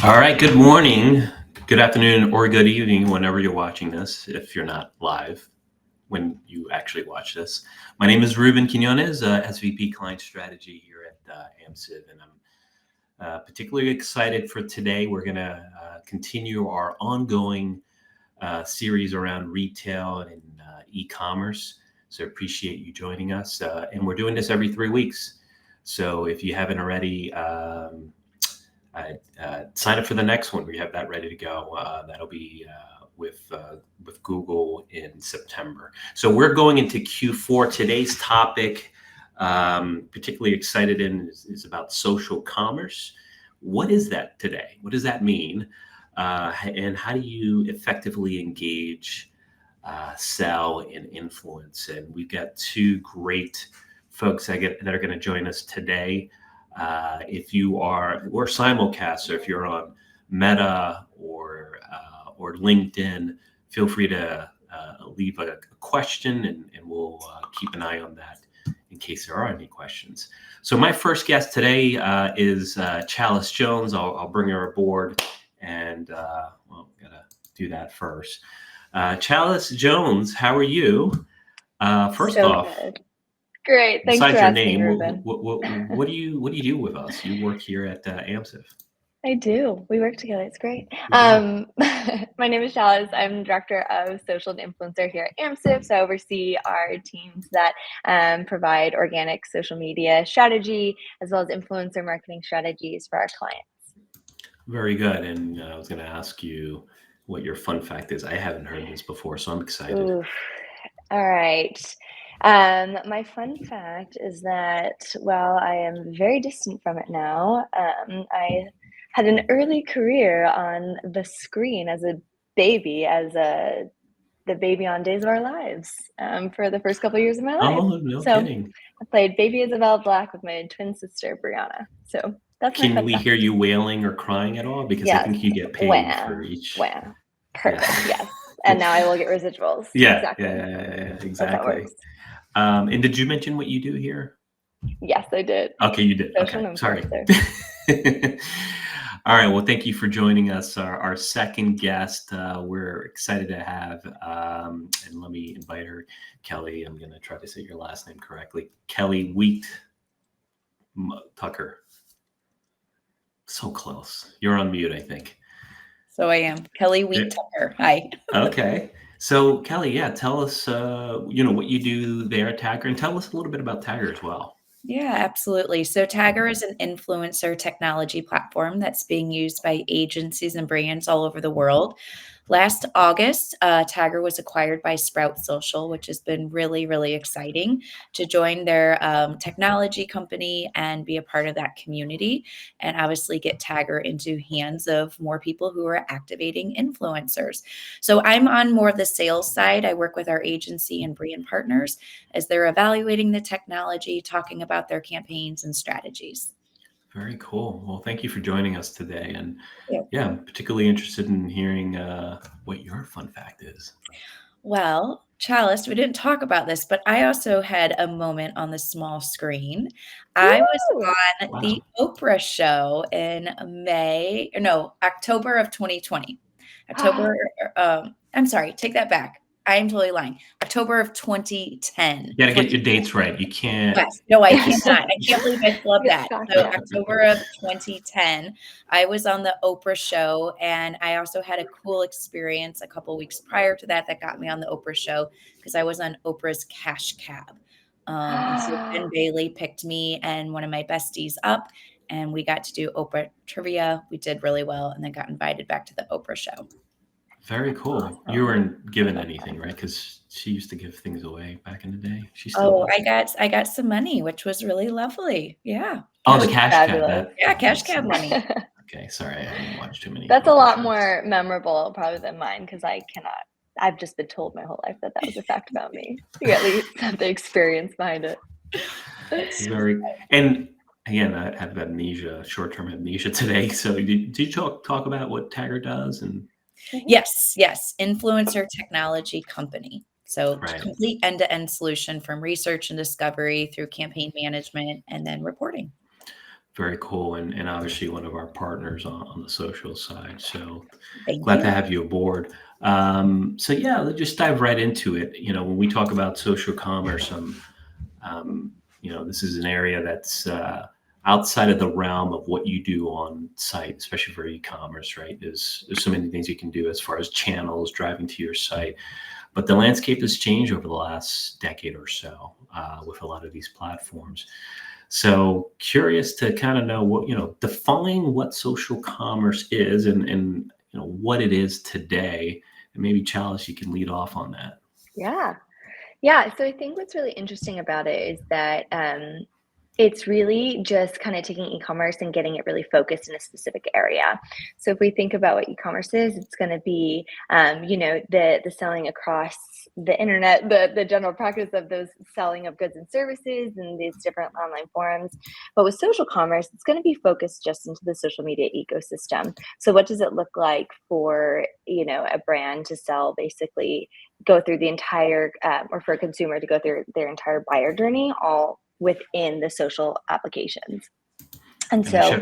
All right, good morning, good afternoon, or good evening, whenever you're watching this, if you're not live when you actually watch this. My name is Ruben Quinones, SVP Client Strategy here at Amsive, and I'm particularly excited for today. We're going to continue our ongoing series around retail and e-commerce. So appreciate you joining us. And we're doing this every 3 weeks. So if you haven't already, sign up for the next one. We have that ready to go. That'll be with Google in September. So we're going into Q4. Today's topic, particularly excited in, is about social commerce. What is that today? What does that mean? And how do you effectively engage, sell, and influence? And we've got two great folks that are going to join us today. If you are, or simulcast, so if you're on Meta or LinkedIn, feel free to leave a question, and we'll keep an eye on that in case there are any questions. So my first guest today is Chalice Jones. I'll bring her aboard, and gotta do that first. Chalice Jones, how are you? First off. Good. Great. Thanks Besides for your asking, name, Ruben. what do you do with us? You work here at Amsive. I do. We work together. It's great. Yeah. My name is Chalice. I'm Director of Social and Influencer here at Amsive. So I oversee our teams that provide organic social media strategy as well as influencer marketing strategies for our clients. Very good. And I was going to ask you what your fun fact is. I haven't heard this before, so I'm excited. Oof. All right. My fun fact is that while I am very distant from it now, I had an early career on the screen as a baby, the baby on Days of Our Lives for the first couple of years of my life. Oh, no kidding. I played Baby Isabel Black with my twin sister, Brianna. So that's my Can fun we fact. hear you wailing or crying at all? Because I Yes. think you get paid Wah, for each. wah. Perfect. Yeah. Yes. And now I will get residuals. Yeah, Exactly. yeah, That's how it exactly. works. And did you mention what you do here? Yes, I did. Okay, you did. Social Okay, sorry. influencer. All right. Well, thank you for joining us. Our second guest, we're excited to have, and let me invite her, Kelly. I'm going to try to say your last name correctly. Kelly Wiethuchter. So close. You're on mute, I think. So I am. Kelly Wiethuchter. Hi. Okay. So Kelly, yeah, tell us, what you do there at Tagger, and tell us a little bit about Tagger as well. Yeah, absolutely. So Tagger is an influencer technology platform that's being used by agencies and brands all over the world. Last August, Tagger was acquired by Sprout Social, which has been really, really exciting to join their technology company and be a part of that community, and obviously get Tagger into hands of more people who are activating influencers. So I'm on more of the sales side. I work with our agency and brand partners as they're evaluating the technology, talking about their campaigns and strategies. Very cool. Well, thank you for joining us today. And Yep. yeah, I'm particularly interested in hearing what your fun fact is. Well, Chalice, we didn't talk about this, but I also had a moment on the small screen. I was on the Oprah show in October of 2020. I'm sorry, take that back. I am totally lying. October of 2010. You got to get your dates right. You can't. Yes. No, I cannot. I can't believe I flubbed that. So Yeah. October of 2010, I was on the Oprah show, and I also had a cool experience a couple weeks prior to that got me on the Oprah show because I was on Oprah's Cash Cab. So Ben Bailey picked me and one of my besties up, and we got to do Oprah trivia. We did really well, and then got invited back to the Oprah show. Very cool. Awesome. You weren't given anything, right? Because she used to give things away back in the day. She still does. I got some money, which was really lovely. Yeah. Oh, the cash cab. Cash cab money. Okay, sorry, I didn't watch too many. That's a lot more memorable probably than mine because I cannot. I've just been told my whole life that was a fact about me. You at least have the experience behind it. And again, I have amnesia, short-term amnesia today. So did you talk about what Tagger does? And Yes. Influencer technology company. So complete end-to-end solution from research and discovery through campaign management and then reporting. Very cool. And obviously one of our partners on the social side. So Thank glad to you. have you aboard. So yeah, let's just dive right into it. When we talk about social commerce, this is an area that's outside of the realm of what you do on site, especially for e-commerce, right? There's so many things you can do as far as channels driving to your site, but the landscape has changed over the last decade or so with a lot of these platforms. So curious to kind of know define what social commerce is and what it is today. And maybe Chalice, you can lead off on that. Yeah. Yeah, so I think what's really interesting about it is that it's really just kind of taking e-commerce and getting it really focused in a specific area. So if we think about what e-commerce is, it's going to be, the selling across the internet, the general practice of those selling of goods and services and these different online forums. But with social commerce, it's going to be focused just into the social media ecosystem. So what does it look like for, a brand to sell basically go through the entire, or for a consumer to go through their entire buyer journey, all within the social applications. And so,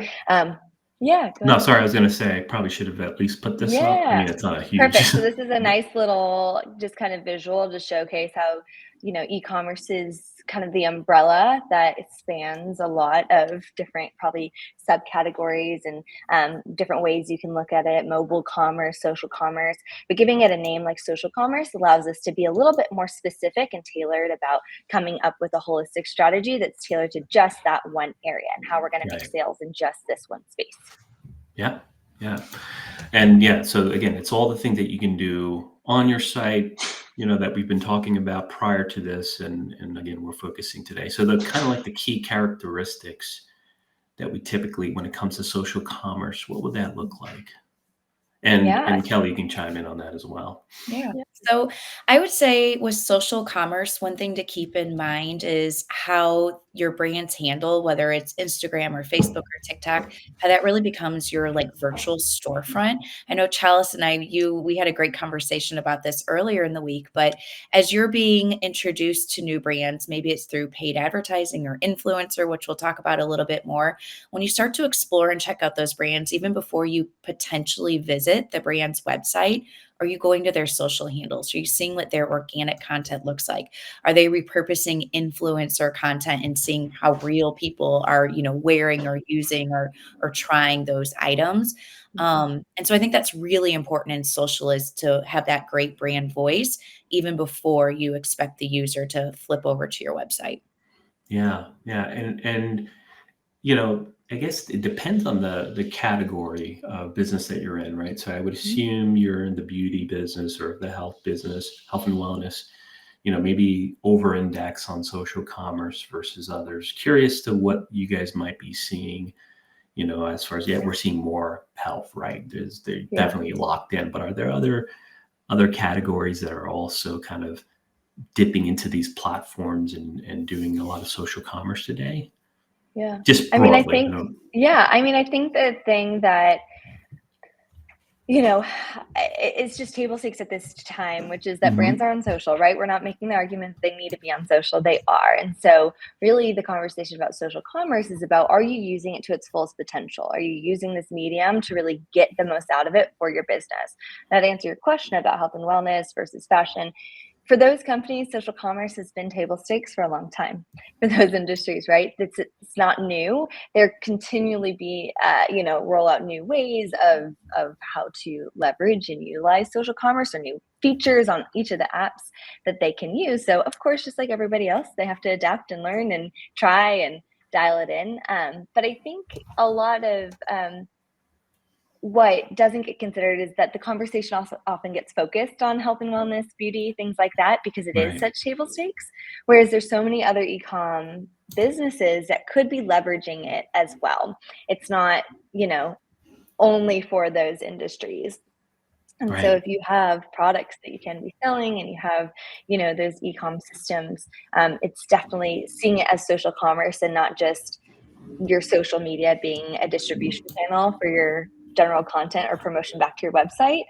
yeah, go No, ahead. sorry, I was going to say I probably should have at least put this up. I Yeah, mean, it's not a huge. perfect. So this is a nice little just kind of visual to showcase how, e-commerce is kind of the umbrella that spans a lot of different probably subcategories and different ways you can look at it, mobile commerce, social commerce. But giving it a name like social commerce allows us to be a little bit more specific and tailored about coming up with a holistic strategy that's tailored to just that one area and how we're going to make Right. sales in just this one space. Yeah, yeah. And yeah, so again, it's all the things that you can do on your site, that we've been talking about prior to this. And again, we're focusing today. So the kind of like the key characteristics that we typically, when it comes to social commerce, what would that look like? And Kelly, you can chime in on that as well. Yeah. So I would say with social commerce, one thing to keep in mind is how your brands handle, whether it's Instagram or Facebook or TikTok, how that really becomes your like virtual storefront. I know Chalice and we had a great conversation about this earlier in the week, but as you're being introduced to new brands, maybe it's through paid advertising or influencer, which we'll talk about a little bit more. When you start to explore and check out those brands, even before you potentially visit the brand's website, are you going to their social handles? Are you seeing what their organic content looks like? Are they repurposing influencer content and seeing how real people are, wearing or using or trying those items? And so I think that's really important in social is to have that great brand voice even before you expect the user to flip over to your website. Yeah, yeah. And I guess it depends on the category of business that you're in, right? So I would assume you're in the beauty business or the health business, health and wellness, maybe over index on social commerce versus others. Curious to what you guys might be seeing, as far as, we're seeing more health, right? They're definitely locked in, but are there other categories that are also kind of dipping into these platforms and doing a lot of social commerce today? Yeah. Just I mean, I broadly, think, I think the thing that, it's just table stakes at this time, which is that brands Mhm. are on social, right? We're not making the argument that they need to be on social. They are. And so really the conversation about social commerce is about, are you using it to its fullest potential? Are you using this medium to really get the most out of it for your business? That answer your question about health and wellness versus fashion. For those companies, social commerce has been table stakes for a long time for those industries, right? It's not new. They're continually roll out new ways of how to leverage and utilize social commerce or new features on each of the apps that they can use. So of course, just like everybody else, they have to adapt and learn and try and dial it in. But I think a lot of what doesn't get considered is that the conversation also often gets focused on health and wellness, beauty, things like that, because it is Right. such table stakes. Whereas there's so many other e-com businesses that could be leveraging it as well. It's not, only for those industries. And so Right. if you have products that you can be selling and you have, those e-com systems, it's definitely seeing it as social commerce and not just your social media being a distribution channel for your general content or promotion back to your website.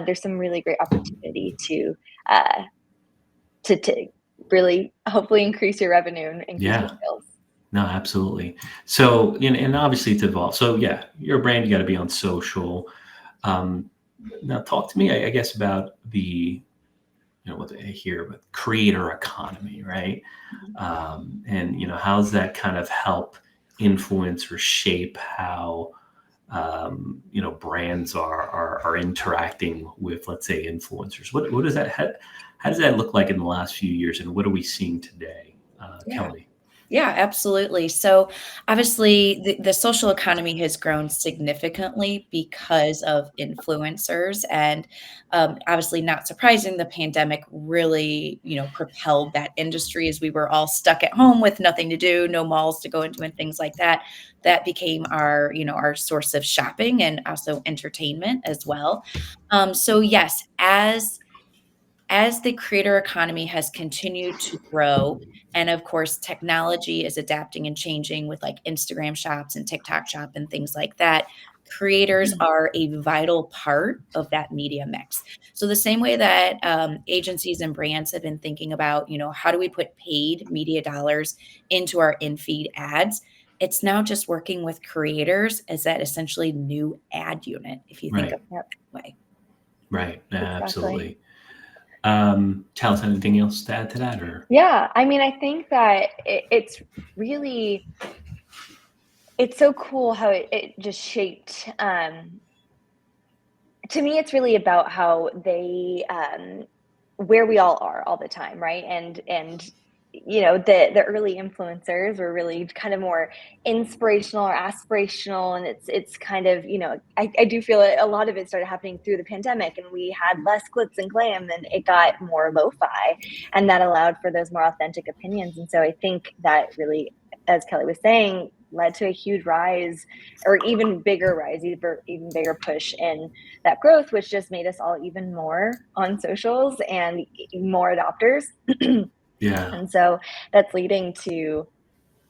There's some really great opportunity uh, to really hopefully increase your revenue and increase your Yeah. sales. No, absolutely. So, and obviously it's evolved. So yeah, you're a brand, you got to be on social. Um, Now talk to me, I guess, about what I hear with creator economy, right? And how's that kind of help influence or shape how brands are interacting with, let's say, influencers. What does that how does that look like in the last few years, and what are we seeing today, Yeah. Kelly? Yeah, absolutely. So obviously, the social economy has grown significantly because of influencers, and obviously, not surprising, the pandemic really, propelled that industry as we were all stuck at home with nothing to do, no malls to go into, and things like that. That became our source of shopping and also entertainment as well. So yes, as the creator economy has continued to grow, and of course technology is adapting and changing with like Instagram shops and TikTok shop and things like that, creators are a vital part of that media mix. So the same way that agencies and brands have been thinking about, how do we put paid media dollars into our in-feed ads, it's now just working with creators as that essentially new ad unit, if you think of Right, it Yep, that way. right, exactly. absolutely. Chalice, anything else to add to that, or? Yeah, I mean, I think that it's so cool how it just shaped. To me, it's really about how where we all are all the time, right? And the early influencers were really kind of more inspirational or aspirational, and it's kind of I do feel a lot of it started happening through the pandemic, and we had less glitz and glam, and it got more lo-fi, and that allowed for those more authentic opinions. And so I think that really, as Kelly was saying, led to a huge rise, or even bigger rise, even bigger push in that growth, which just made us all even more on socials and more adopters. Yeah, And so that's leading to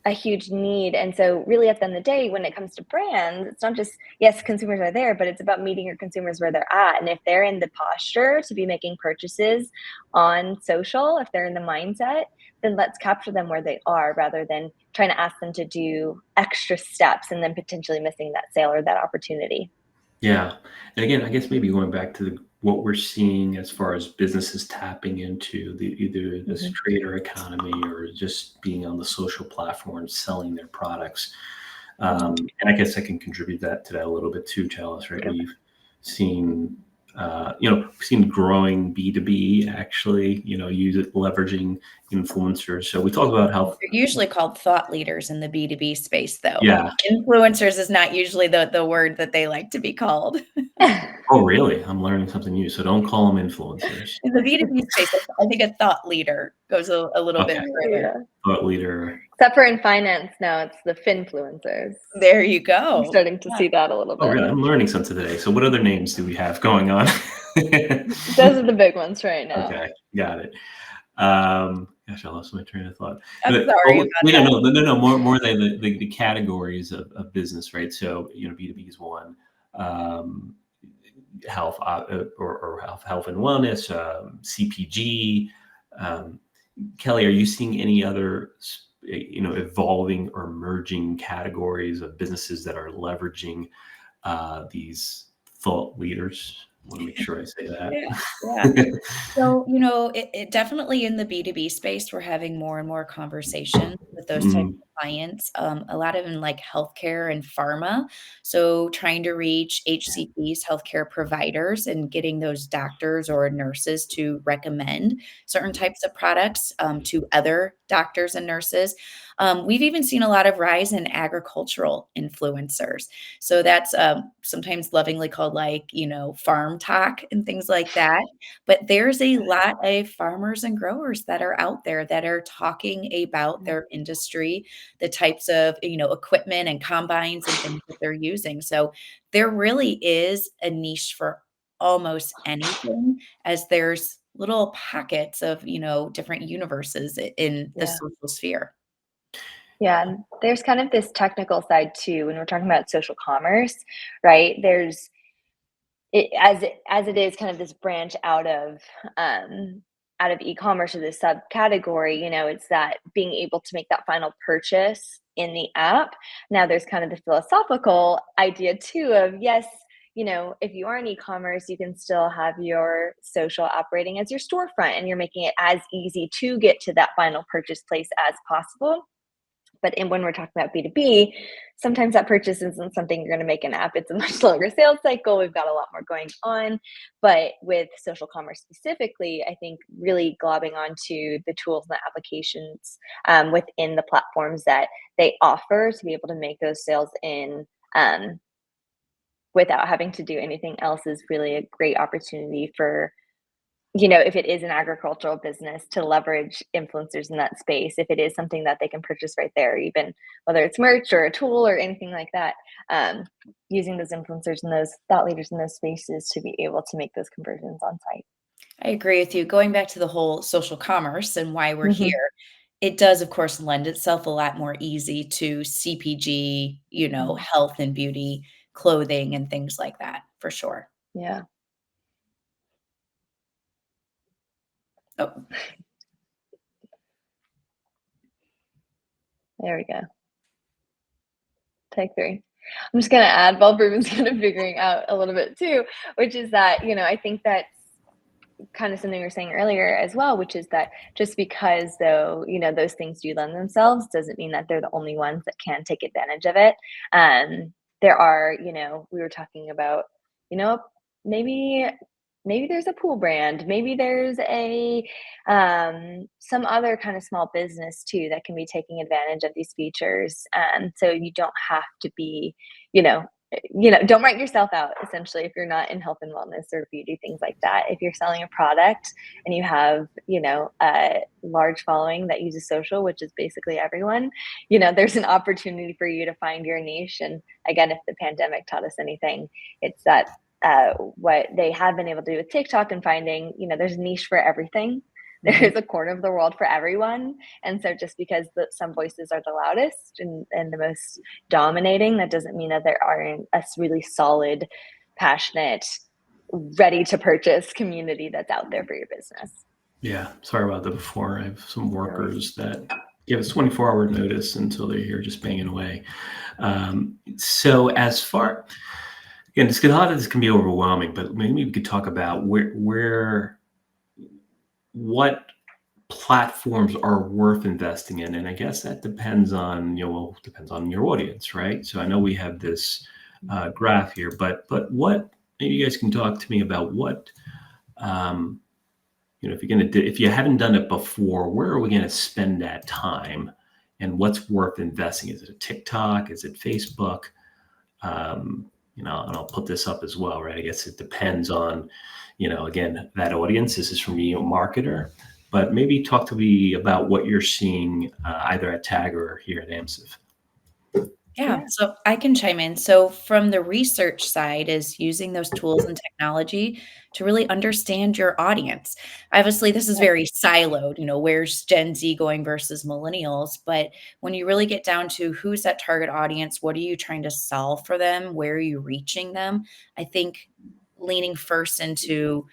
a huge need. And so really at the end of the day, when it comes to brands, it's not just, yes, consumers are there, but it's about meeting your consumers where they're at. And if they're in the posture to be making purchases on social, if they're in the mindset, then let's capture them where they are, rather than trying to ask them to do extra steps and then potentially missing that sale or that opportunity. yeah. And again, I guess maybe going back to what we're seeing as far as businesses tapping into either this Mm-hmm. creator economy or just being on the social platforms selling their products. And I guess I can contribute that to that a little bit too, Chalice, right? Go. We've seen, we've seen growing B2B actually, use it, leveraging influencers. So we talk about how, They're usually called thought leaders in the B2B space, though. yeah. Influencers is not usually the word that they like to be called. Oh, really? I'm learning something new. So don't call them influencers. In the B2B space, I think a thought leader goes a little bit Okay. further. Yeah. Thought leader. Except for in finance now, it's the finfluencers. There you I'm go. starting to Yeah. see that a little Oh, bit. really? I'm learning something today. So what other names do we have going on? Those are the big ones right now. Okay, got it. Gosh, I lost my train of thought. I'm But sorry about we don't that. know. No. More than the categories of business, right? So B2B is one. Um, Health or health and wellness, CPG. Um, Kelly, are you seeing any other evolving or emerging categories of businesses that are leveraging these thought leaders? I want to make sure I say Yeah, yeah. that. So, it definitely in the B2B space, we're having more and more conversations with those types Mm, of clients, a lot of in like healthcare and pharma. So trying to reach HCPs, healthcare providers, and getting those doctors or nurses to recommend certain types of products to other doctors and nurses. We've even seen a lot of rise in agricultural influencers. So that's sometimes lovingly called like, farm talk and things like that. But there's a lot of farmers and growers that are out there that are talking about their industry, the types of, equipment and combines and things that they're using. So there really is a niche for almost anything, as there's little pockets of, different universes in the Yeah. social sphere. Yeah. And there's kind of this technical side too when we're talking about social commerce, right? There's as it is kind of this branch out of e-commerce or this subcategory, it's that being able to make that final purchase in the app. Now there's kind of the philosophical idea too of, yes, if you are in e-commerce, you can still have your social operating as your storefront, and you're making it as easy to get to that final purchase place as possible. But when we're talking about B2B, sometimes that purchase isn't something you're going to make an app. It's a much longer sales cycle. We've got a lot more going on. But with social commerce specifically, I think really globbing onto the tools and the applications within the platforms that they offer to be able to make those sales in without having to do anything else is really a great opportunity for, if it is an agricultural business, to leverage influencers in that space. If it is something that they can purchase right there, even whether it's merch or a tool or anything like that, using those influencers and those thought leaders in those spaces to be able to make those conversions on site. I agree with you. Going back to the whole social commerce and why we're Mm-hmm. here, it does, of course, lend itself a lot more easy to CPG, health and beauty, clothing, and things like that, for sure. Yeah. Oh, There we go. Take 3. I'm just going to add, while Ruben's kind of figuring out a little bit too, which is that, I think that's kind of something we were saying earlier as well, which is that just because though, those things do lend themselves doesn't mean that they're the only ones that can take advantage of it. There are, we were talking about, maybe there's a pool brand, maybe there's a some other kind of small business too that can be taking advantage of these features. So you don't have to be, don't write yourself out, essentially, if you're not in health and wellness or beauty, things like that. If you're selling a product and you have, a large following that uses social, which is basically everyone, there's an opportunity for you to find your niche. And again, if the pandemic taught us anything, it's that what they have been able to do with TikTok and finding, there's a niche for everything. There's a corner of the world for everyone. And so just because some voices are the loudest and the most dominating, that doesn't mean that there aren't a really solid, passionate, ready to purchase community that's out there for your business. Yeah, sorry about that before. I have some workers that give us 24-hour notice until they're here just banging away. So as far, again, a lot of this can be overwhelming, but maybe we could talk about what platforms are worth investing in. And I guess that depends on, depends on your audience, right? So I know we have this graph here, but what, maybe you guys can talk to me about what, if you haven't done it before, where are we going to spend that time and what's worth investing? Is it a TikTok? Is it Facebook? And I'll put this up as well, right? I guess it depends on, again, that audience. This is from you, a marketer, but maybe talk to me about what you're seeing either at Tag or here at Amsive. Yeah, so I can chime in. So from the research side is using those tools and technology to really understand your audience. Obviously, this is very siloed, where's Gen Z going versus millennials? But when you really get down to who's that target audience, what are you trying to solve for them? Where are you reaching them? I think leaning first into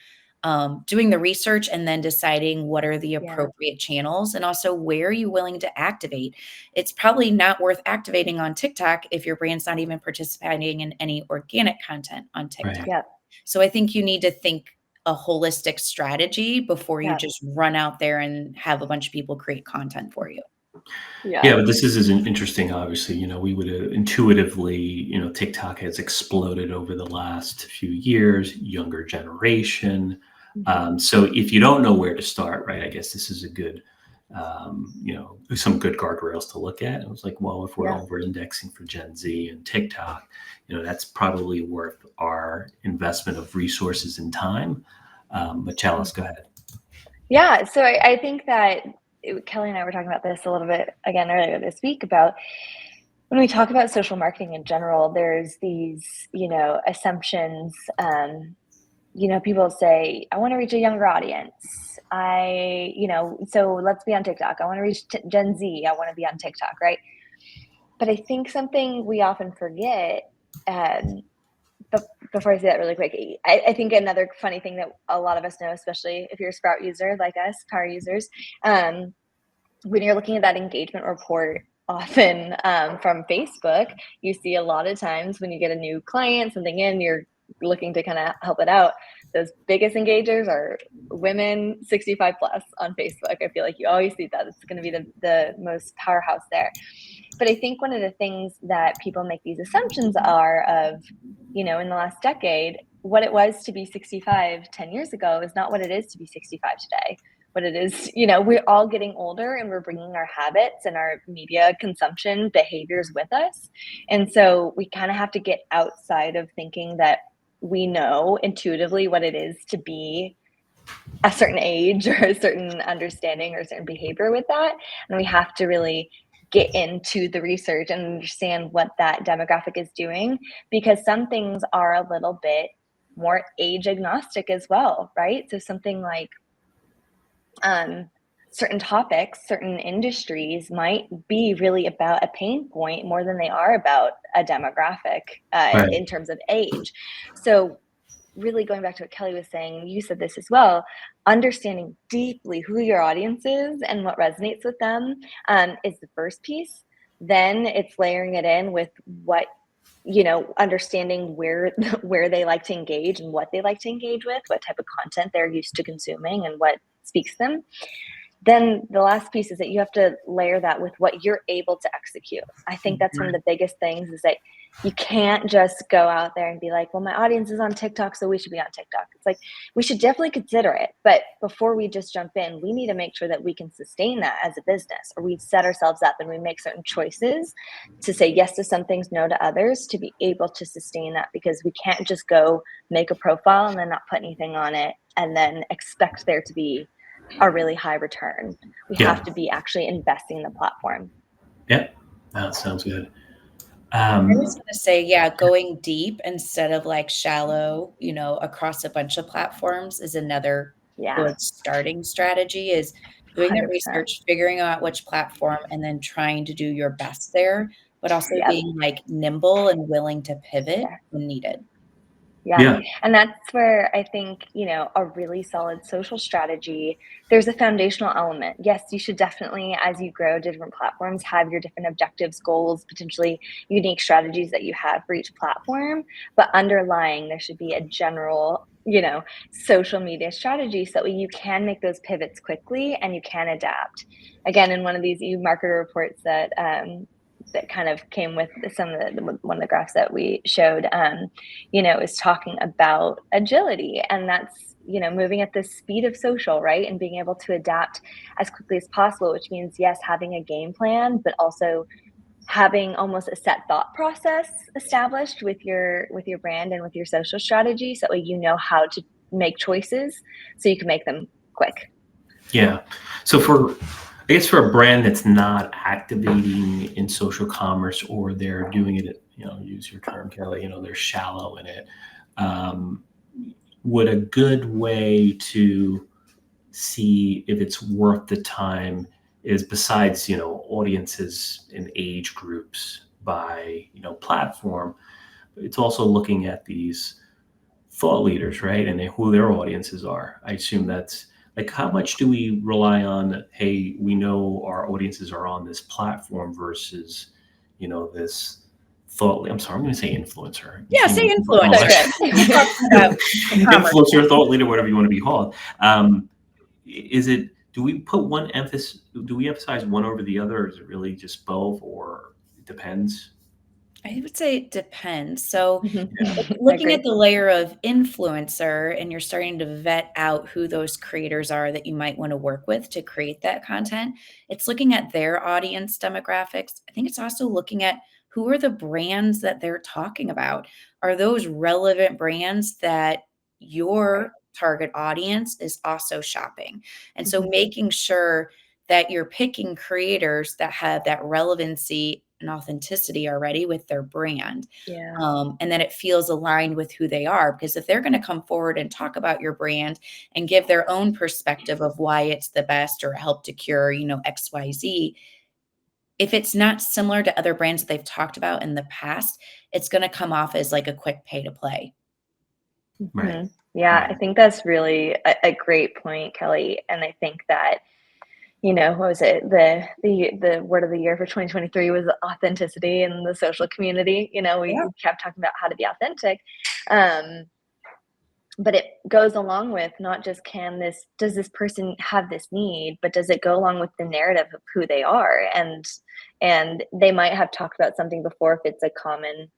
doing the research and then deciding what are the appropriate channels and also where are you willing to activate. It's probably not worth activating on TikTok if your brand's not even participating in any organic content on TikTok. Right. So I think you need to think a holistic strategy before you just run out there and have a bunch of people create content for you. Yeah, but this is interesting. Obviously, we would intuitively, TikTok has exploded over the last few years, younger generation. So if you don't know where to start, right, I guess this is a good, some good guardrails to look at. It was like, well, if we're over-indexing for Gen Z and TikTok, that's probably worth our investment of resources and time. But Chalice, go ahead. Yeah, so I think that Kelly and I were talking about this a little bit again earlier this week about when we talk about social marketing in general, there's these, assumptions. People say, I want to reach a younger audience. So let's be on TikTok. I want to reach Gen Z. I want to be on TikTok, right? But I think something we often forget, but before I say that really quick, I think another funny thing that a lot of us know, especially if you're a Sprout user like us, power users, when you're looking at that engagement report, often from Facebook. You see a lot of times when you get a new client, something in, you're looking to kind of help it out. Those biggest engagers are women 65 plus on Facebook. I feel like you always see that. It's going to be the most powerhouse there. But I think one of the things that people make these assumptions are of, in the last decade, what it was to be 65 10 years ago is not what it is to be 65 today. What it is, we're all getting older and we're bringing our habits and our media consumption behaviors with us. And so we kind of have to get outside of thinking that we know intuitively what it is to be a certain age or a certain understanding or a certain behavior with that. And we have to really get into the research and understand what that demographic is doing, because some things are a little bit more age agnostic as well, right? So something like certain topics, certain industries might be really about a pain point more than they are about a demographic Right. in terms of age. So really going back to what Kelly was saying, you said this as well, understanding deeply who your audience is and what resonates with them is the first piece. Then it's layering it in with what, understanding where they like to engage and what they like to engage with, what type of content they're used to consuming and what speaks to them. Then the last piece is that you have to layer that with what you're able to execute. I think that's one of the biggest things, is that you can't just go out there and be like, well, my audience is on TikTok, so we should be on TikTok. It's like, we should definitely consider it. But before we just jump in, we need to make sure that we can sustain that as a business, or we set ourselves up and we make certain choices to say yes to some things, no to others, to be able to sustain that, because we can't just go make a profile and then not put anything on it and then expect there to be a really high return. We have to be actually investing in the platform. Yeah, that sounds good. I was going to say, going deep instead of like shallow, across a bunch of platforms is another good starting strategy, is doing the 100%. research, figuring out which platform, and then trying to do your best there, but also being like nimble and willing to pivot when needed. Yeah. And that's where I think, a really solid social strategy, there's a foundational element. Yes, you should definitely, as you grow different platforms, have your different objectives, goals, potentially unique strategies that you have for each platform. But underlying, there should be a general, social media strategy, so that you can make those pivots quickly and you can adapt. Again, in one of these eMarketer reports that kind of came with some of one of the graphs that we showed, is talking about agility, and that's, moving at the speed of social, right? And being able to adapt as quickly as possible, which means, yes, having a game plan, but also having almost a set thought process established with your brand and with your social strategy, so that way you know how to make choices so you can make them quick. Yeah. So for a brand that's not activating in social commerce, or they're doing it, use your term, Kelly, they're shallow in it, would a good way to see if it's worth the time is, besides, audiences and age groups by, platform, it's also looking at these thought leaders, right? And who their audiences are. I assume that's, like, how much do we rely on, hey, we know our audiences are on this platform versus, this thought, I'm sorry, I'm going to say influencer. Yeah, say influencer. Influencer, thought leader, whatever you want to be called. Do we emphasize one over the other, or is it really just both, or it depends? I would say it depends. So looking at the layer of influencer, and you're starting to vet out who those creators are that you might want to work with to create that content, it's looking at their audience demographics. I think it's also looking at who are the brands that they're talking about. Are those relevant brands that your target audience is also shopping? And so making sure that you're picking creators that have that relevancy and authenticity already with their brand. And then it feels aligned with who they are, because if they're going to come forward and talk about your brand and give their own perspective of why it's the best or help to cure, XYZ, if it's not similar to other brands that they've talked about in the past, it's going to come off as like a quick pay to play. Yeah, I think that's really a great point, Kelly. And I think that, what was it? The word of the year for 2023 was authenticity in the social community. We kept talking about how to be authentic. But it goes along with not just does this person have this need, but does it go along with the narrative of who they are? And they might have talked about something before if it's a common,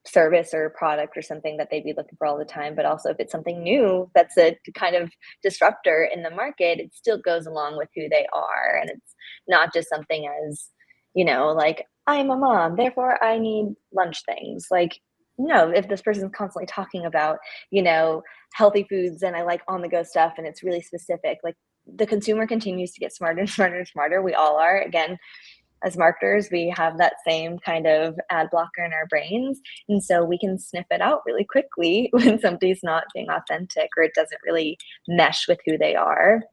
service or product or something that they'd be looking for all the time. But also if it's something new, that's a kind of disruptor in the market, it still goes along with who they are. And it's not just something as, like, I'm a mom, therefore I need lunch things. Like, no, if this person's constantly talking about, healthy foods and I like on the go stuff and it's really specific, like the consumer continues to get smarter and smarter and smarter. We all are. Again, as marketers, we have that same kind of ad blocker in our brains. And so we can sniff it out really quickly when somebody's not being authentic or it doesn't really mesh with who they are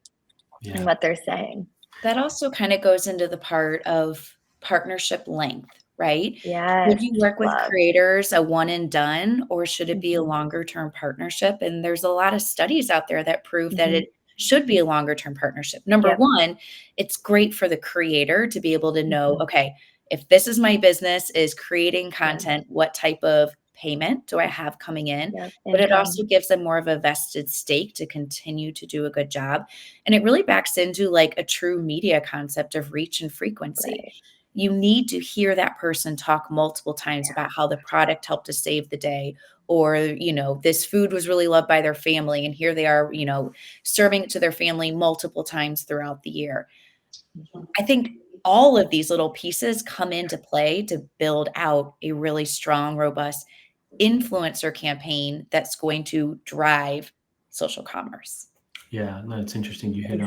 and what they're saying. That also kind of goes into the part of partnership length, right? Yes. Would you work with creators a one and done, or should it be a longer term partnership? And there's a lot of studies out there that prove that it should be a longer term partnership. Number one, it's great for the creator to be able to know, okay, if this is my business is creating content, what type of payment do I have coming in? But it also gives them more of a vested stake to continue to do a good job. And it really backs into like a true media concept of reach and frequency. You need to hear that person talk multiple times about how the product helped to save the day, or, this food was really loved by their family. And here they are, serving it to their family multiple times throughout the year. I think all of these little pieces come into play to build out a really strong, robust influencer campaign that's going to drive social commerce. Yeah, no, it's interesting. You hit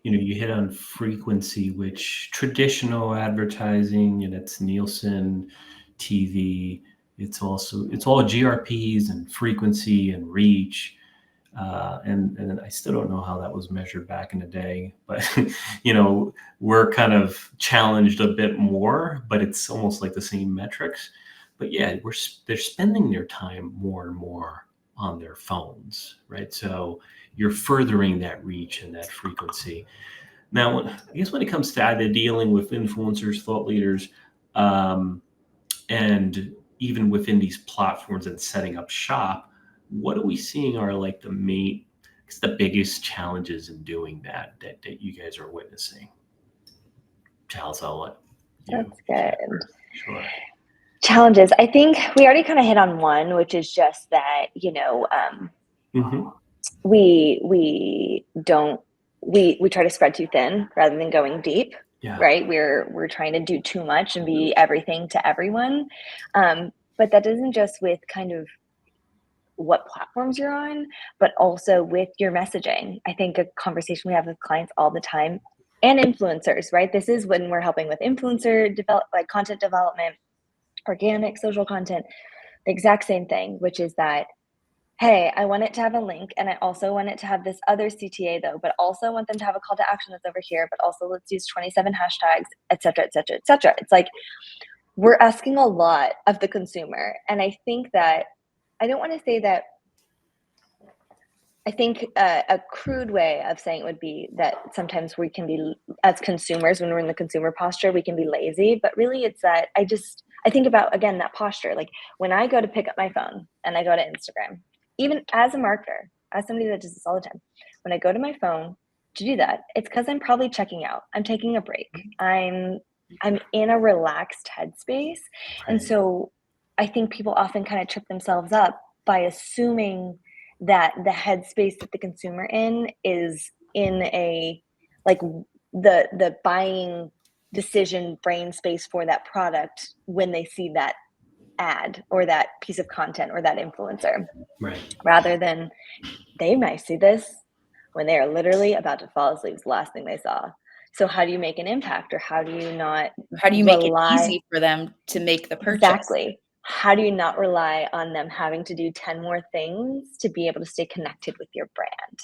you hit on frequency, which traditional advertising, and it's Nielsen, TV. It's all GRPs and frequency and reach. And I still don't know how that was measured back in the day, but we're kind of challenged a bit more, but it's almost like the same metrics. But yeah, they're spending their time more and more on their phones, right? So you're furthering that reach and that frequency. Now, I guess when it comes to either dealing with influencers, thought leaders, and even within these platforms and setting up shop, what are we seeing are like the biggest challenges in doing that you guys are witnessing? Chalice, I'll let you. That's good. Sure. Challenges. I think we already kind of hit on one, which is just that, we try to spread too thin rather than going deep. Right? We're trying to do too much and be everything to everyone. But that isn't just with kind of what platforms you're on, but also with your messaging. I think a conversation we have with clients all the time and influencers, right? This is when we're helping with influencer content development, organic social content, the exact same thing, which is that, hey, I want it to have a link and I also want it to have this other CTA though, but also want them to have a call to action that's over here, but also let's use 27 hashtags, et cetera, et cetera, et cetera. It's like, we're asking a lot of the consumer. And I think that, I don't want to say that, I think a crude way of saying it would be that sometimes we can be, as consumers, when we're in the consumer posture, we can be lazy, but really it's that I think about, again, that posture. Like when I go to pick up my phone and I go to Instagram, even as a marketer, as somebody that does this all the time, when I go to my phone to do that, it's because I'm probably checking out. I'm taking a break. I'm in a relaxed headspace. And so I think people often kind of trip themselves up by assuming that the headspace that the consumer is in a, like the buying decision brain space for that product when they see that ad or that piece of content or that influencer, rather than they might see this when they are literally about to fall asleep. It's the last thing they saw. So how do you make an impact, or how do you make it easy for them to make the purchase? Exactly. How do you not rely on them having to do 10 more things to be able to stay connected with your brand?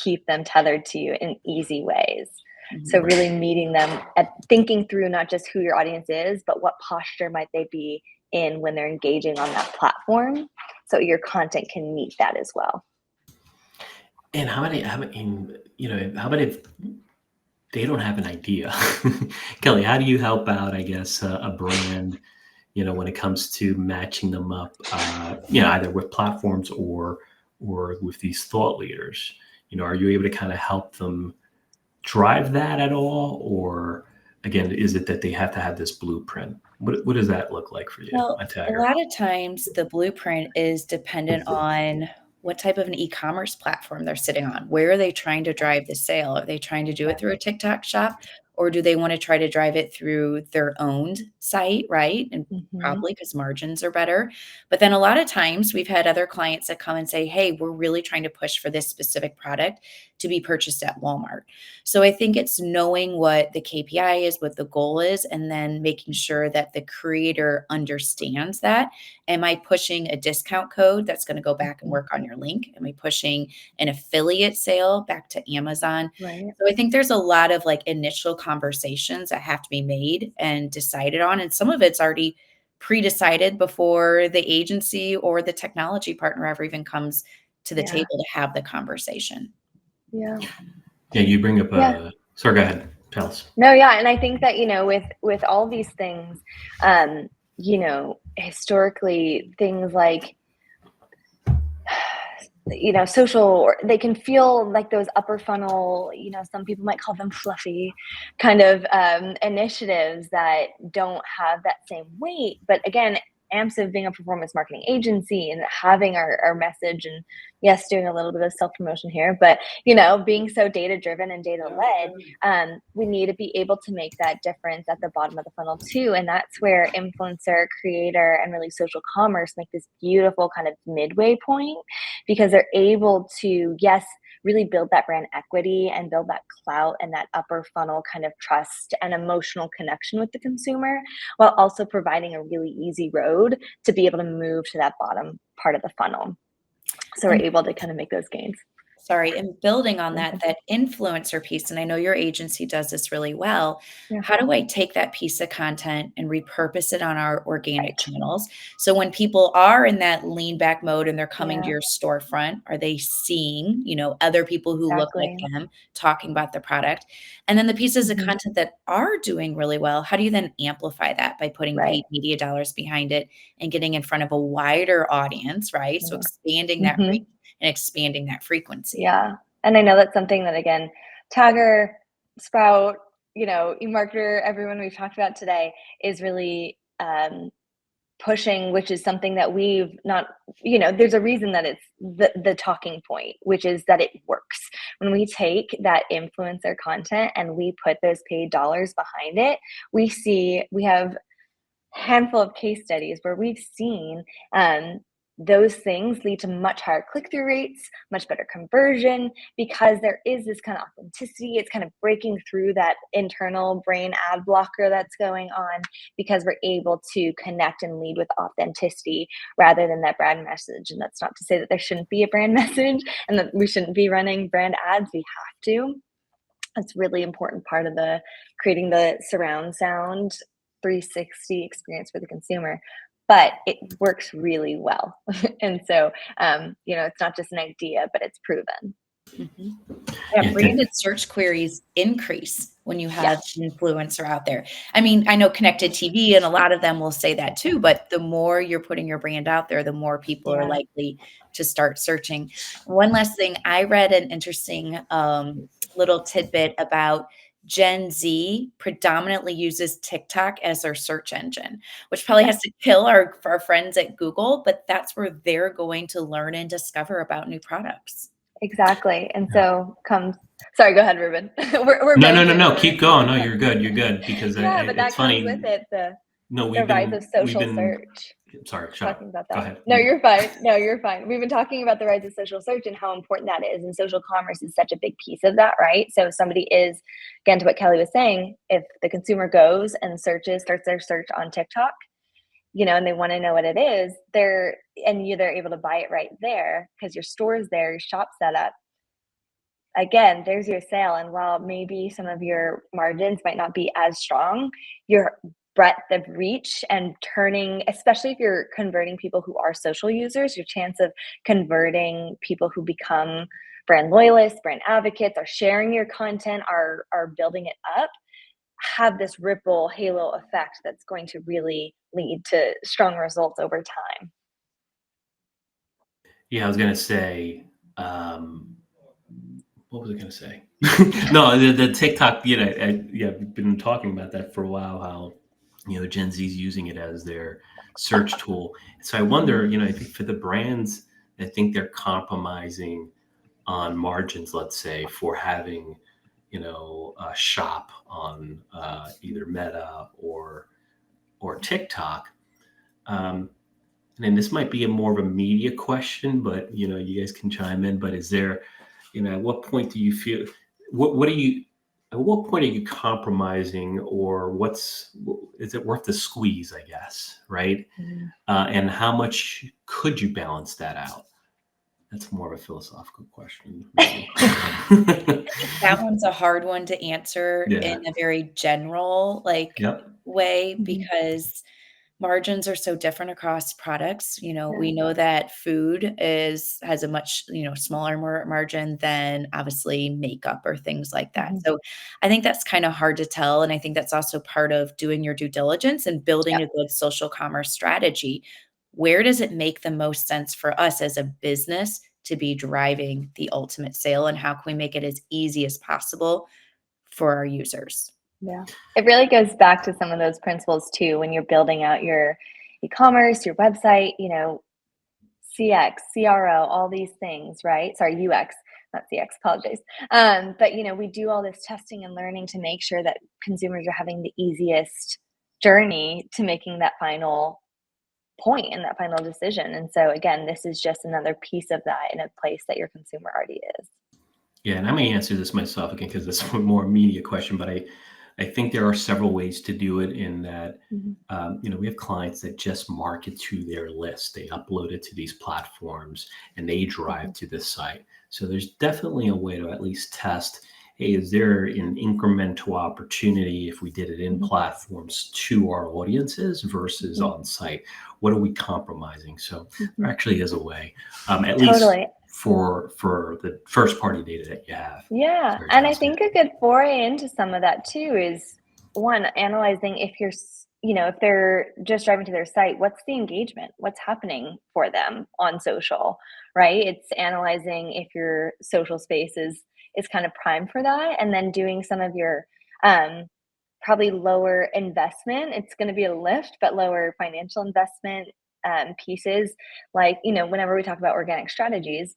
Keep them tethered to you in easy ways. So really meeting them at thinking through not just who your audience is, but what posture might they be in when they're engaging on that platform, so your content can meet that as well. And how about if they don't have an idea. Kelly, how do you help out, I guess, a brand, when it comes to matching them up, either with platforms or with these thought leaders? Are you able to kind of help them drive that at all? Or again, is it that they have to have this blueprint? What does that look like for you, Well, a a tagger? lot of times the blueprint is dependent on what type of an e-commerce platform they're sitting on. Where are they trying to drive the sale? Are they trying to do it through a TikTok shop, or do they want to try to drive it through their owned site, right? And Mm-hmm. probably because margins are better. But then a lot of times we've had other clients that come and say, hey, we're really trying to push for this specific product to be purchased at Walmart. So I think it's knowing what the KPI is, what the goal is, and then making sure that the creator understands that. Am I pushing a discount code that's going to go back and work on your link? Am I pushing an affiliate sale back to Amazon? Right. So I think there's a lot of like initial conversations that have to be made and decided on. And some of it's already pre-decided before the agency or the technology partner ever even comes to the Yeah. table to have the conversation. Yeah. Yeah, you bring up Yeah. sorry, go ahead, Chalice. No, yeah, and I think that with all these things, historically things like social, or they can feel like those upper funnel, some people might call them fluffy kind of initiatives that don't have that same weight. But again, Amsive being a performance marketing agency and having our message, and yes, doing a little bit of self-promotion here, but being so data driven and data led, we need to be able to make that difference at the bottom of the funnel too. And that's where influencer, creator, and really social commerce make this beautiful kind of midway point, because they're able to, yes, really build that brand equity and build that clout and that upper funnel kind of trust and emotional connection with the consumer, while also providing a really easy road to be able to move to that bottom part of the funnel. So we're And able to kind of make those gains. sorry, and building on that influencer piece, and I know your agency does this really well. Yeah. How do I take that piece of content and repurpose it on our organic Right. channels? So when people are in that lean back mode and they're coming to Yeah. your storefront, are they seeing, other people who look like Exactly. them talking about the product? And then the pieces of Mhm. content that are doing really well, how do you then amplify that by putting Right. paid media dollars behind it and getting in front of a wider audience, right? So Yeah. expanding that reach Mhm. and expanding that frequency. Yeah. And I know that's something that, again, Tagger, Sprout, eMarketer, everyone we've talked about today is really pushing, which is something that we've not, there's a reason that it's the talking point, which is that it works. When we take that influencer content and we put those paid dollars behind it, we have handful of case studies where we've seen those things lead to much higher click-through rates, much better conversion, because there is this kind of authenticity. It's kind of breaking through that internal brain ad blocker that's going on, because we're able to connect and lead with authenticity rather than that brand message. And that's not to say that there shouldn't be a brand message and that we shouldn't be running brand ads. We have to. It's really important part of the creating the surround sound 360 experience for the consumer, but it works really well. And so, it's not just an idea, but it's proven. Mhm. Yeah, Yeah, branded search queries increase when you Yeah, have influencer out there. I mean, I know connected TV and a lot of them will say that too, but the more you're putting your brand out there, the more people are yeah, likely to start searching. One last thing, I read an interesting little tidbit about Gen Z predominantly uses TikTok as their search engine, which probably yeah, has to kill our friends at Google, but that's where they're going to learn and discover about new products. exactly. And yeah. so comes, sorry, go ahead, Ruben. we're No, no, no, banking, no. we're Keep going. No, talking. you're good. You're good because Yeah, but it's that comes with funny. it, the No, rise of we've social been. search. Sorry, shut Talking up. about Go that. ahead. No, you're fine. No, you're fine. We've been talking about the rise of social search and how important that is. And social commerce is such a big piece of that, right? So if somebody is, again, to what Kelly was saying, if the consumer goes and starts their search on TikTok, and they want to know what it is, they're able to buy it right there because your store's there, your shop's set up. Again, there's your sale. And while maybe some of your margins might not be as strong, your breadth of reach and turning, especially if you're converting people who are social users, your chance of converting people who become brand loyalists, brand advocates are sharing your content, are building it up, have this ripple halo effect that's going to really lead to strong results over time. Yeah, I was gonna say, what was I gonna say? No, the TikTok. I've been talking about that for a while. How Gen Z's using it as their search tool. So I wonder, I think for the brands, I think they're compromising on margins. Let's say for having, a shop on either Meta or TikTok. And this might be a more of a media question, but you guys can chime in. But is there, at what point do you feel, at what point are you compromising, or is it worth the squeeze, I guess, right? And how much could you balance that out? That's more of a philosophical question. Really. That one's a hard one to answer Yeah. in a very general Yep. way, because margins are so different across products. We know that food has a much, smaller margin than obviously makeup or things like that. So I think that's kind of hard to tell. And I think that's also part of doing your due diligence and building a good social commerce strategy. Where does it make the most sense for us as a business to be driving the ultimate sale, and how can we make it as easy as possible for our users? Yeah. It really goes back to some of those principles too, when you're building out your e-commerce, your website, CX, CRO, all these things, right? Sorry, UX, not CX, apologize. But we do all this testing and learning to make sure that consumers are having the easiest journey to making that final point and that final decision. And so again, this is just another piece of that in a place that your consumer already is. Yeah, and I may answer this myself again because it's a more media question, but I think there are several ways to do it in that, we have clients that just market to their list. They upload it to these platforms and they drive to this site. So there's definitely a way to at least test, hey, is there an incremental opportunity if we did it in platforms to our audiences versus on site? What are we compromising? So there actually is a way, at least for the first party data that you have. Yeah. And I think a good foray into some of that too is, one, analyzing if if they're just driving to their site, what's the engagement? What's happening for them on social, right? It's analyzing if your social space is kind of primed for that, and then doing some of your probably lower investment. It's going to be a lift, but lower financial investment pieces. Like, whenever we talk about organic strategies,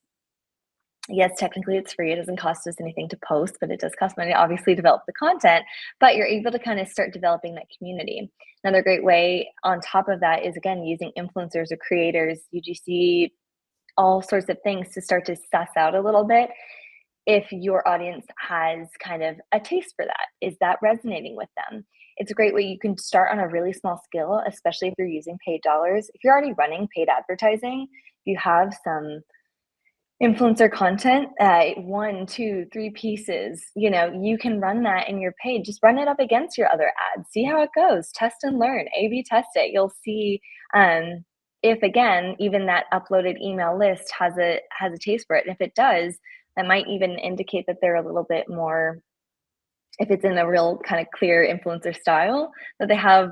yes, technically it's free. It doesn't cost us anything to post, but it does cost money to obviously develop the content, but you're able to kind of start developing that community. Another great way on top of that is, again, using influencers or creators, UGC, all sorts of things to start to suss out a little bit if your audience has kind of a taste for that. Is that resonating with them? It's a great way. You can start on a really small scale, especially if you're using paid dollars. If you're already running paid advertising, you have some influencer content, 1, 2, 3 pieces, you can run that in your paid. Just run it up against your other ads. See how it goes. Test and learn. A/B test it. You'll see if, again, even that uploaded email list has a taste for it. And if it does, that might even indicate that they're a little bit more, if it's in a real kind of clear influencer style, that they have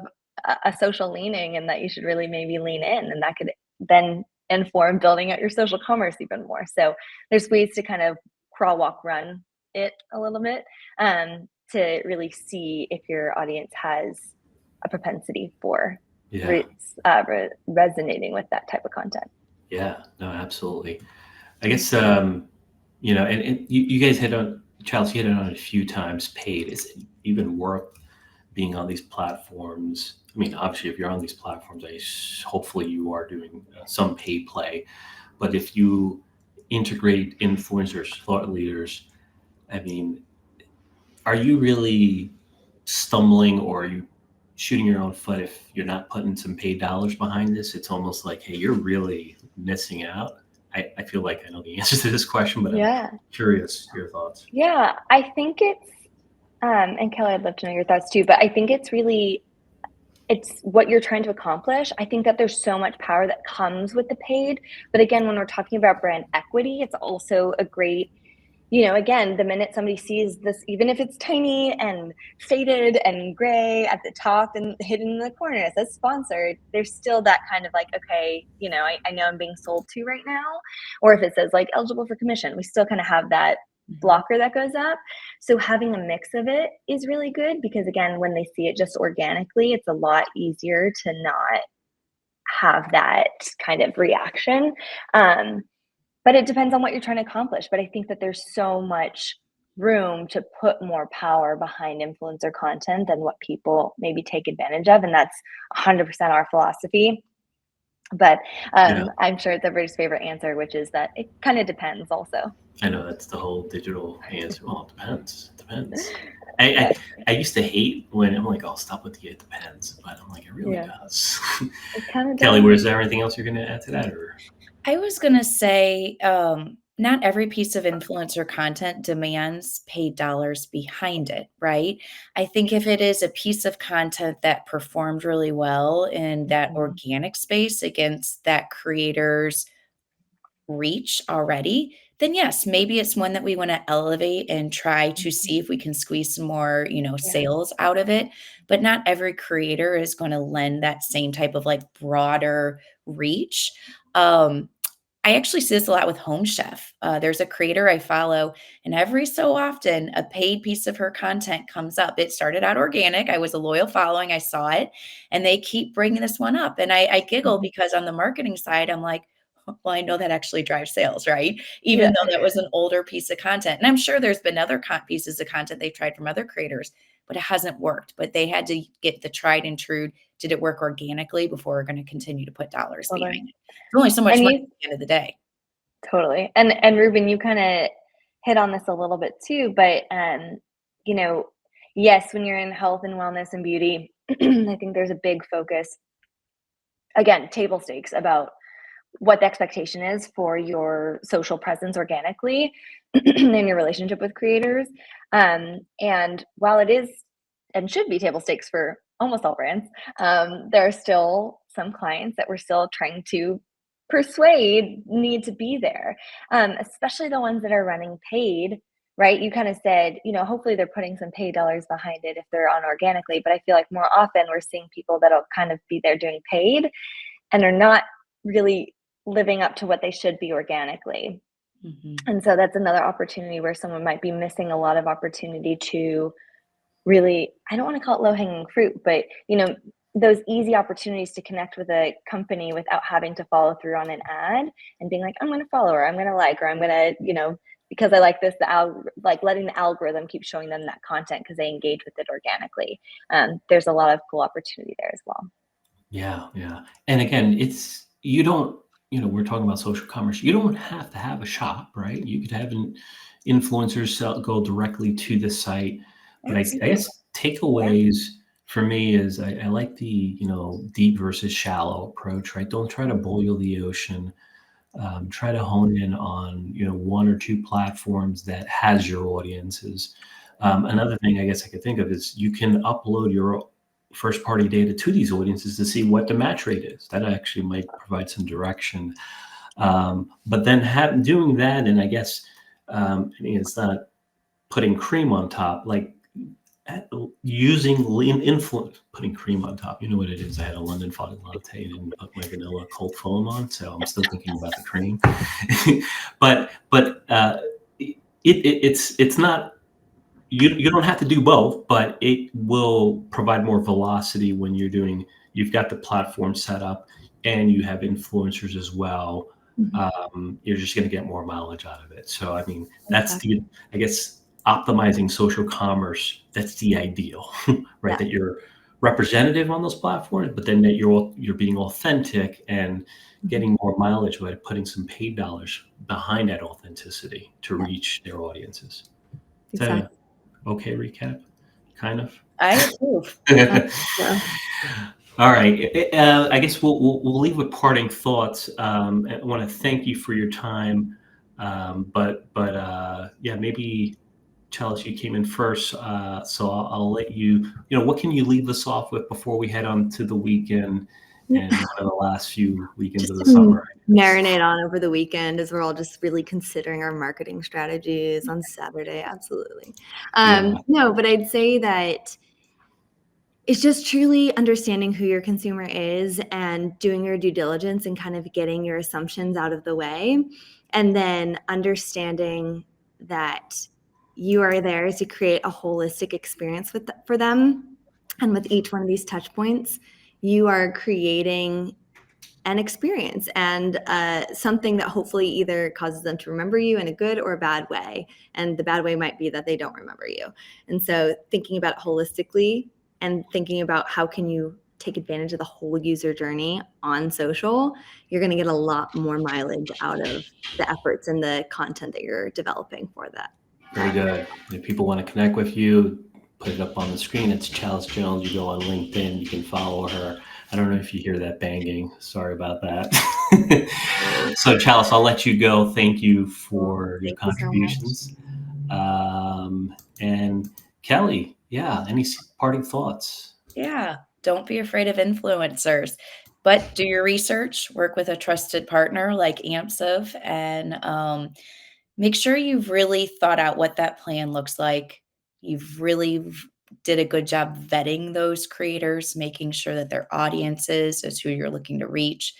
a social leaning and that you should really maybe lean in, and that could then inform building out your social commerce even more. So there's ways to kind of crawl, walk, run it a little bit to really see if your audience has a propensity for resonating with that type of content. Yeah, no, absolutely. I guess, and you guys hit on, Chalice, you hit on it a few times, paid. Is it even worth being on these platforms? I mean, obviously, if you're on these platforms, hopefully you are doing some pay play. But if you integrate influencers, thought leaders, I mean, are you really stumbling, or are you shooting your own foot if you're not putting some paid dollars behind this? It's almost like, hey, you're really missing out. I feel like I know the answer to this question, but I'm curious your thoughts. Yeah, I think it's, and Kelly, I'd love to know your thoughts too, but I think it's what you're trying to accomplish. I think that there's so much power that comes with the paid. But again, when we're talking about brand equity, it's also a great again, the minute somebody sees this, even if it's tiny and faded and gray at the top and hidden in the corner, it says sponsored, there's still that kind of like, okay, I know I'm being sold to right now. Or if it says like eligible for commission, we still kind of have that blocker that goes up. So having a mix of it is really good, because again, when they see it just organically, it's a lot easier to not have that kind of reaction. But it depends on what you're trying to accomplish. But I think that there's so much room to put more power behind influencer content than what people maybe take advantage of. And that's 100% our philosophy. But I'm sure it's everybody's favorite answer, which is that it kind of depends also. I know that's the whole digital answer. Well, it depends. I used to hate when I'm like, oh, stop with the it depends. But I'm like, it really does. It kind of Kelly, was there anything else you're going to add to that? Or? I was going to say, not every piece of influencer content demands paid dollars behind it, right? I think if it is a piece of content that performed really well in that organic space against that creator's reach already, then yes, maybe it's one that we want to elevate and try to see if we can squeeze some more, sales out of it. But not every creator is going to lend that same type of like broader reach. I actually see this a lot with Home Chef. There's a creator I follow, and every so often a paid piece of her content comes up. It started out organic. I was a loyal following. I saw it, and they keep bringing this one up. And I giggle because on the marketing side, I'm like, well, I know that actually drives sales, right? Even though that was an older piece of content. And I'm sure there's been other pieces of content they've tried from other creators, but it hasn't worked. But they had to get the tried and true. Did it work organically before we're going to continue to put dollars behind it? There's only so much money at the end of the day. Totally. And Ruben, you kind of hit on this a little bit too, but yes, when you're in health and wellness and beauty, I think there's a big focus, again, table stakes about what the expectation is for your social presence organically in your relationship with creators. And while it is and should be table stakes for almost all brands, there are still some clients that we're still trying to persuade need to be there, especially the ones that are running paid, right? You kind of said, hopefully they're putting some paid dollars behind it if they're on organically, but I feel like more often we're seeing people that'll kind of be there doing paid and are not really living up to what they should be organically. And so that's another opportunity where someone might be missing a lot of opportunity to really, I don't want to call it low-hanging fruit, but those easy opportunities to connect with a company without having to follow through on an ad and being like, I'm going to follow, or I'm going to like, or I'm going to, because I like this, like letting the algorithm keep showing them that content because they engage with it organically. There's a lot of cool opportunity there as well. Yeah. And again, we're talking about social commerce. You don't have to have a shop, right? You could have an influencer go directly to the site. But I guess takeaways for me is I like the, deep versus shallow approach, right? Don't try to boil the ocean. Try to hone in on, one or two platforms that has your audiences. Another thing I guess I could think of is you can upload your first party data to these audiences to see what the match rate is. That actually might provide some direction. But then doing that, and I guess it's not putting cream on top, like using lean influence, putting cream on top. You know what it is? I had a London Fog latte and didn't put my vanilla cold foam on, so I'm still thinking about the cream. but it's not. You don't have to do both, but it will provide more velocity when you've got the platform set up and you have influencers as well. You're just going to get more mileage out of it. So, I mean, that's I guess, optimizing social commerce. That's the ideal, right? That you're representative on those platforms, but then that you're being authentic and getting more mileage by putting some paid dollars behind that authenticity to reach their audiences. Exactly. Okay, recap, kind of. I approve. All right. I guess we'll leave with parting thoughts. I want to thank you for your time. But maybe Chalice, you came in first, so I'll let you. What can you leave us off with before we head on to the weekend? in one of the last few weekends Just of the summer. marinate on over the weekend as we're all just really considering our marketing strategies on Saturday. Absolutely. No, but I'd say that it's just truly understanding who your consumer is and doing your due diligence and kind of getting your assumptions out of the way. And then understanding that you are there to create a holistic experience for them. And with each one of these touch points, you are creating an experience and something that hopefully either causes them to remember you in a good or a bad way. And the bad way might be that they don't remember you. And so thinking about it holistically and thinking about how can you take advantage of the whole user journey on social, you're going to get a lot more mileage out of the efforts and the content that you're developing for that. Very good. If people want to connect with you, put it up on the screen. It's Chalice Jones. You go on LinkedIn. You can follow her. I don't know if you hear that banging. Sorry about that. So Chalice, I'll let you go. Thank you for your contributions. And Kelly, any parting thoughts? Yeah, don't be afraid of influencers, but do your research, work with a trusted partner like Amsive, and make sure you've really thought out what that plan looks like. You've really did a good job vetting those creators, making sure that their audiences is who you're looking to reach.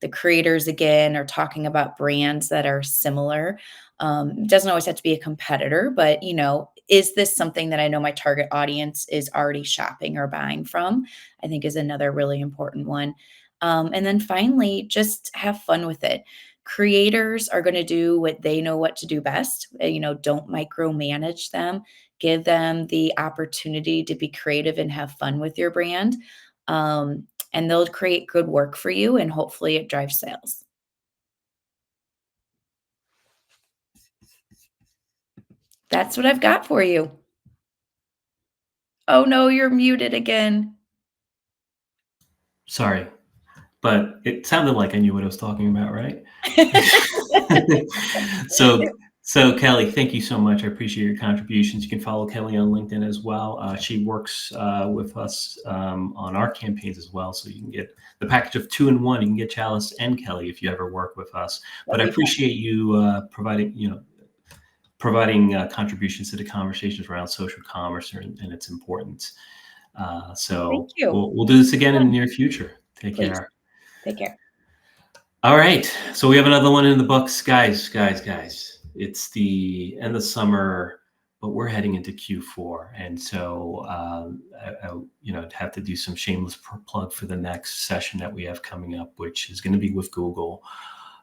The creators, again, are talking about brands that are similar. It doesn't always have to be a competitor, but, is this something that I know my target audience is already shopping or buying from? I think is another really important one. And then finally, just have fun with it. Creators are going to do what they know what to do best. Don't micromanage them. Give them the opportunity to be creative and have fun with your brand. And they'll create good work for you, and hopefully it drives sales. That's what I've got for you. Oh no, you're muted again. Sorry, but it sounded like I knew what I was talking about, right? So Kelly, thank you so much. I appreciate your contributions. You can follow Kelly on LinkedIn as well. She works with us on our campaigns as well. So you can get the package of 2-in-1. You can get Chalice and Kelly if you ever work with us. But I appreciate you providing contributions to the conversations around social commerce and its importance. So Thank you. We'll do this again in the near future. Take care. Take care. All right. So we have another one in the books, guys. It's the end of summer, but we're heading into Q4. And so, I have to do some shameless plug for the next session that we have coming up, which is going to be with Google.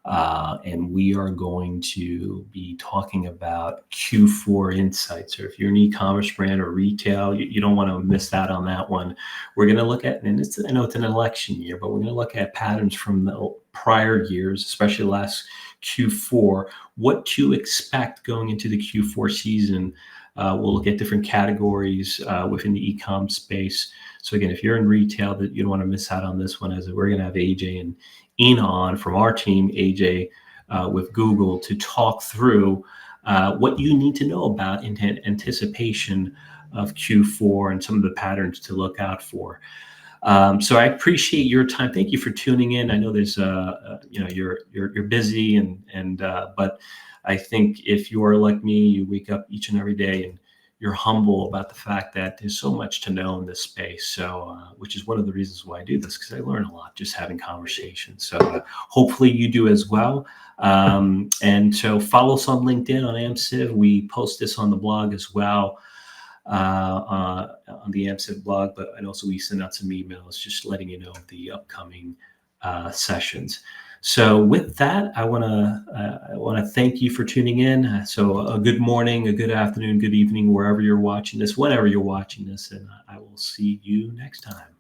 And we are going to be talking about Q4 insights. Or if you're an e-commerce brand or retail, you don't want to miss out on that one. We're going to look at, and I know it's an election year, but we're going to look at patterns from the prior years, especially last Q4, what to expect going into the Q4 season. We'll look at different categories within the e-com space. So again, if you're in retail, that you don't want to miss out on this one, as we're going to have AJ and Enon from our team, AJ with Google, to talk through what you need to know about in anticipation of Q4 and some of the patterns to look out for. So I appreciate your time. Thank you for tuning in. I know there's you're busy but I think if you are like me, you wake up each and every day and you're humble about the fact that there's so much to know in this space. So, which is one of the reasons why I do this, because I learn a lot just having conversations. So hopefully you do as well. And so follow us on LinkedIn, on Amsive. We post this on the blog as well, on the Amsive blog, and also we send out some emails just letting you know of the upcoming sessions. So with that, I want to thank you for tuning in. So a good morning, a good afternoon, good evening, wherever you're watching this, whenever you're watching this, and I will see you next time.